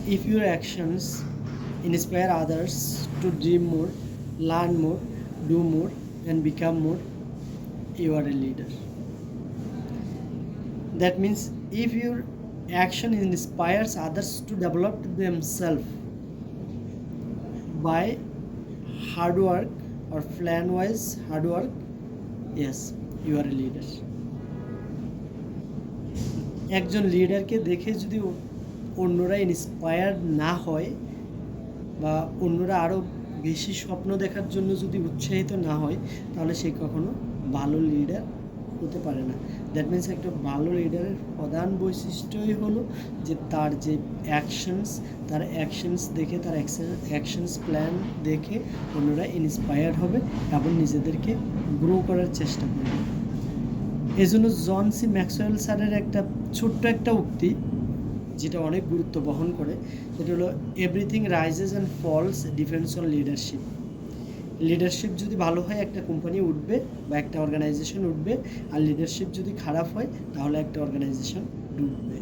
if your actions inspire others to dream more, learn more, do more, and become more, you are a leader. That means if your action inspires others to develop themselves by hard work or plan wise hard work, yes, you are a leader. একজন লিডারকে দেখে যদি অন্যরা inspired না হয় বা অন্যরা আরও বেশি স্বপ্ন দেখার জন্য যদি উৎসাহিত না হয়, তাহলে সে কখনো ভালো লিডার হতে পারে না। দ্যাট মিন্স একটা ভালো লিডারের প্রধান বৈশিষ্ট্যই হলো যে তার যে তার অ্যাকশনস দেখে, তার অ্যাকশনস প্ল্যান দেখে অন্যরা ইন্সপায়ার্ড হবে এবং নিজেদেরকে গ্রো করার চেষ্টা করবে। এই জন্য জন সি ম্যাক্সওয়েল স্যারের একটা ছোট্ট একটা উক্তি যেটা অনেক গুরুত্ব বহন করে, সেটা হলো everything rises and falls depends on leadership. Leadership যদি ভালো হয় একটা কোম্পানি উঠবে বা একটা অর্গানাইজেশন উঠবে, আর লিডারশিপ যদি খারাপ হয় তাহলে একটা অর্গানাইজেশন ডুববে।